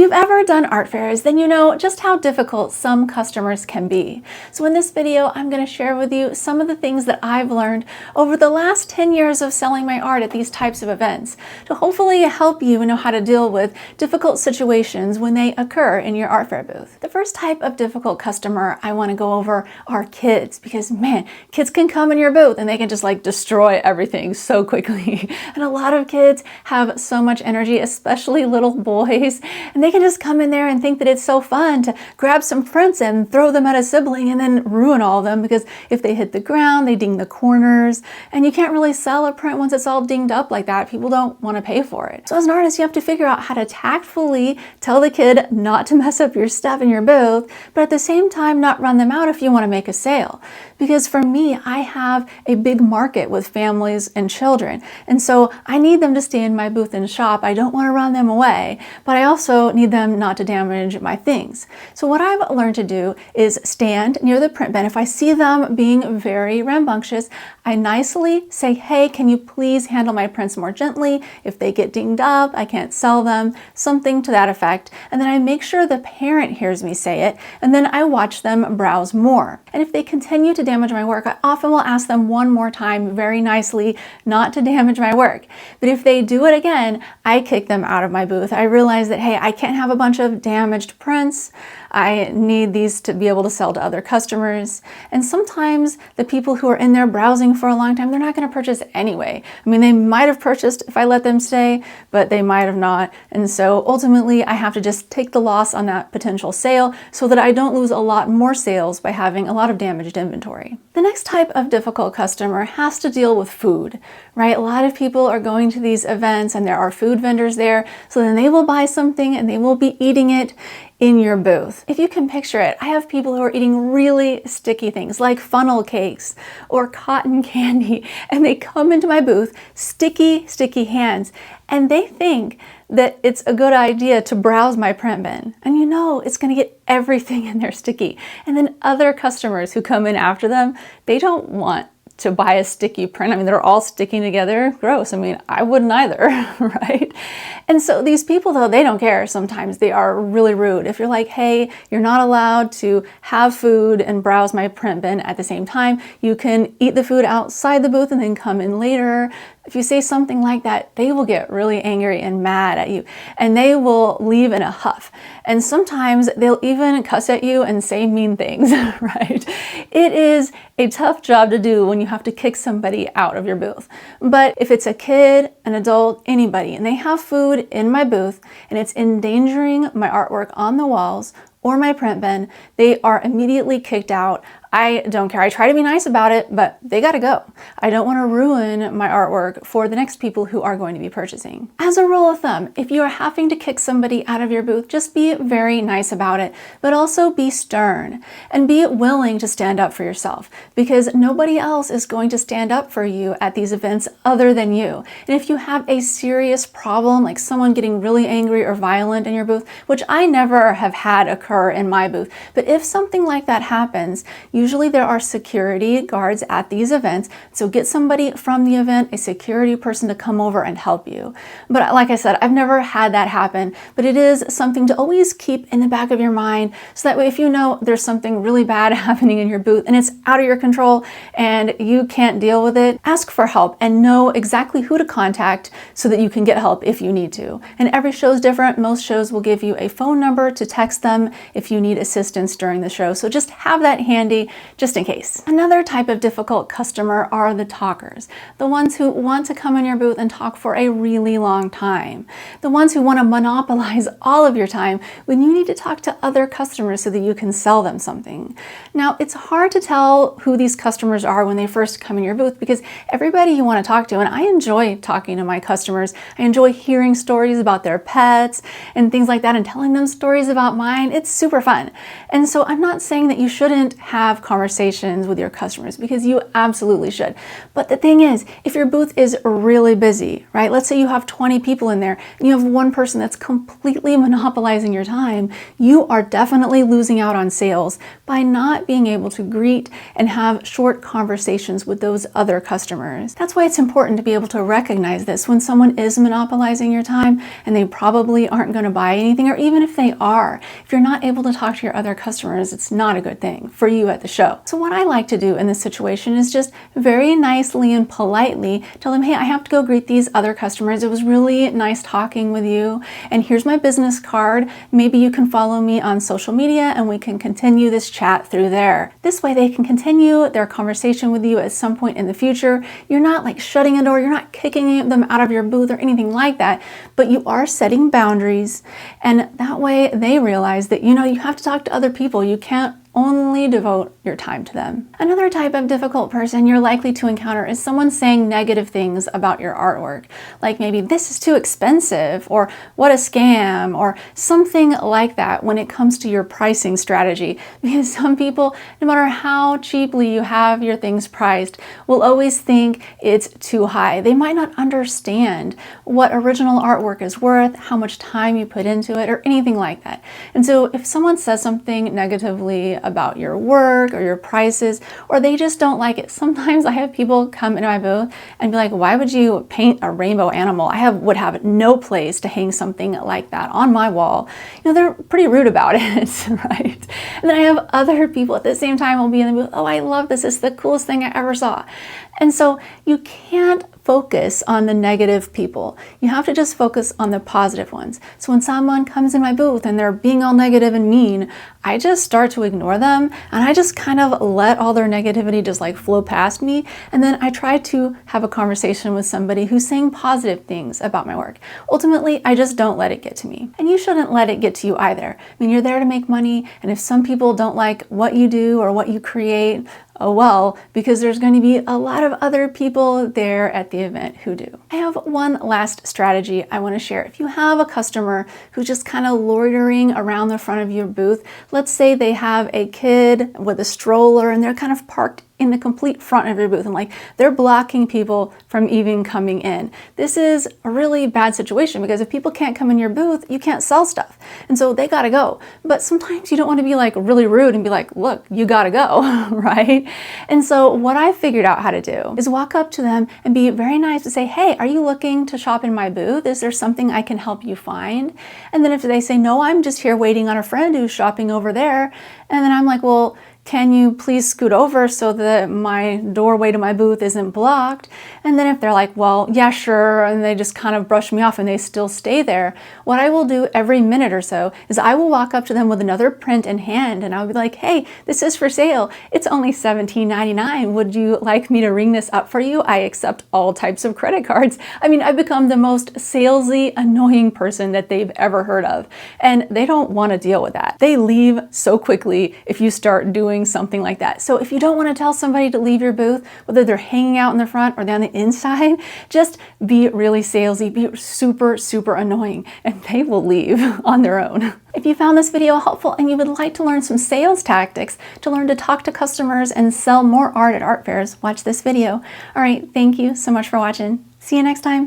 you've ever done art fairs, then you know just how difficult some customers can be. So in this video, I'm going to share with you some of the things that I've learned over the last 10 years of selling my art at these types of events to hopefully help you know how to deal with difficult situations when they occur in your art fair booth. The first type of difficult customer I want to go over are kids, because man, kids can come in your booth and they can just like destroy everything so quickly. And a lot of kids have so much energy, especially little boys, and they can just come in there and think that it's so fun to grab some prints and throw them at a sibling and then ruin all of them, because if they hit the ground, they ding the corners, and you can't really sell a print once it's all dinged up like that. People don't want to pay for it. So as an artist, you have to figure out how to tactfully tell the kid not to mess up your stuff in your booth, but at the same time not run them out if you want to make a sale. Because for me, I have a big market with families and children, and so I need them to stay in my booth and shop. I don't want to run them away, but I also need them not to damage my things. So what I've learned to do is stand near the print bin. If I see them being very rambunctious, I nicely say, hey, can you please handle my prints more gently? If they get dinged up, I can't sell them, something to that effect. And then I make sure the parent hears me say it, and then I watch them browse more. And if they continue to damage my work, I often will ask them one more time very nicely not to damage my work. But if they do it again, I kick them out of my booth. I realize that, hey, I can't have a bunch of damaged prints. I need these to be able to sell to other customers. And sometimes the people who are in there browsing for a long time, they're not going to purchase anyway. I mean, they might have purchased if I let them stay, but they might have not. And so ultimately, I have to just take the loss on that potential sale so that I don't lose a lot more sales by having a lot of damaged inventory. The next type of difficult customer has to deal with food, right? A lot of people are going to these events and there are food vendors there, so then they will buy something and they will be eating it in your booth. If you can picture it, I have people who are eating really sticky things like funnel cakes or cotton candy, and they come into my booth, sticky hands, and they think that it's a good idea to browse my print bin. And you know it's gonna get everything in there sticky. And then other customers who come in after them, they don't want to buy a sticky print. I mean, they're all sticking together. Gross. I mean, I wouldn't either, right? And so these people, though, they don't care. Sometimes they are really rude. If you're like, hey, you're not allowed to have food and browse my print bin at the same time. You can eat the food outside the booth and then come in later. If you say something like that, they will get really angry and mad at you, and they will leave in a huff. And sometimes they'll even cuss at you and say mean things, right? It is a tough job to do when you have to kick somebody out of your booth. But if it's a kid, an adult, anybody, and they have food in my booth and it's endangering my artwork on the walls or my print bin, they are immediately kicked out. I don't care. I try to be nice about it, but they gotta go. I don't want to ruin my artwork for the next people who are going to be purchasing. As a rule of thumb, if you are having to kick somebody out of your booth, just be very nice about it, but also be stern and be willing to stand up for yourself, because nobody else is going to stand up for you at these events other than you. And if you have a serious problem, like someone getting really angry or violent in your booth, which I never have had occur in my booth, but if something like that happens, usually there are security guards at these events, so get somebody from the event, a security person, to come over and help you. But like I said, I've never had that happen, but it is something to always keep in the back of your mind, so that way if you know there's something really bad happening in your booth and it's out of your control and you can't deal with it, ask for help and know exactly who to contact so that you can get help if you need to. And every show is different. Most shows will give you a phone number to text them if you need assistance during the show, so just have that handy just in case. Another type of difficult customer are the talkers, the ones who want to come in your booth and talk for a really long time, the ones who want to monopolize all of your time when you need to talk to other customers so that you can sell them something. Now, it's hard to tell who these customers are when they first come in your booth, because everybody you want to talk to, and I enjoy talking to my customers, I enjoy hearing stories about their pets and things like that and telling them stories about mine. It's super fun. And so I'm not saying that you shouldn't have have conversations with your customers because you absolutely should. But the thing is, if your booth is really busy, right? Let's say you have 20 people in there and you have one person that's completely monopolizing your time, you are definitely losing out on sales by not being able to greet and have short conversations with those other customers. That's why it's important to be able to recognize this when someone is monopolizing your time and they probably aren't going to buy anything, or even if they are, if you're not able to talk to your other customers, it's not a good thing for you at the show. So what I like to do in this situation is just very nicely and politely tell them, hey, I have to go greet these other customers. It was really nice talking with you, and here's my business card. Maybe you can follow me on social media and we can continue this chat through there. This way they can continue their conversation with you at some point in the future. You're not like shutting a door, you're not kicking them out of your booth or anything like that, but you are setting boundaries, and that way they realize that, you have to talk to other people. You can't only devote your time to them. Another type of difficult person you're likely to encounter is someone saying negative things about your artwork. Like maybe this is too expensive, or what a scam, or something like that when it comes to your pricing strategy. Because some people, no matter how cheaply you have your things priced, will always think it's too high. They might not understand what original artwork is worth, how much time you put into it, or anything like that. And so if someone says something negatively about your work or your prices, or they just don't like it. Sometimes I have people come into my booth and be like, why would you paint a rainbow animal? I would have no place to hang something like that on my wall. They're pretty rude about it, right? And then I have other people at the same time will be in the booth, oh, I love this. It's the coolest thing I ever saw. And so you can't focus on the negative people. You have to just focus on the positive ones. So when someone comes in my booth and they're being all negative and mean, I just start to ignore them, and I just kind of let all their negativity just like flow past me. And then I try to have a conversation with somebody who's saying positive things about my work. Ultimately, I just don't let it get to me. And you shouldn't let it get to you either. I mean, you're there to make money, and if some people don't like what you do or what you create, oh well, because there's going to be a lot of other people there at the event who do. I have one last strategy I want to share. If you have a customer who's just kind of loitering around the front of your booth, let's say they have a kid with a stroller and they're kind of parked in the complete front of your booth, and like they're blocking people from even coming in. This is a really bad situation because if people can't come in your booth, you can't sell stuff. And so they gotta go. But sometimes you don't want to be like really rude and be like, look, you gotta go, right? And so what I figured out how to do is walk up to them and be very nice to say, hey, are you looking to shop in my booth? Is there something I can help you find? And then if they say, no, I'm just here waiting on a friend who's shopping over there. And then I'm like, well, can you please scoot over so that my doorway to my booth isn't blocked? And then if they're like, well, yeah, sure, and they just kind of brush me off and they still stay there, what I will do every minute or so is I will walk up to them with another print in hand, and I'll be like, hey, this is for sale. It's only $17.99. Would you like me to ring this up for you? I accept all types of credit cards. I mean, I've become the most salesy, annoying person that they've ever heard of, and they don't want to deal with that. They leave so quickly if you start doing something like that. So if you don't want to tell somebody to leave your booth, whether they're hanging out in the front or down the inside, just be really salesy, be super, super annoying, and they will leave on their own. If you found this video helpful and you would like to learn some sales tactics to learn to talk to customers and sell more art at art fairs, watch this video. All right, thank you so much for watching. See you next time.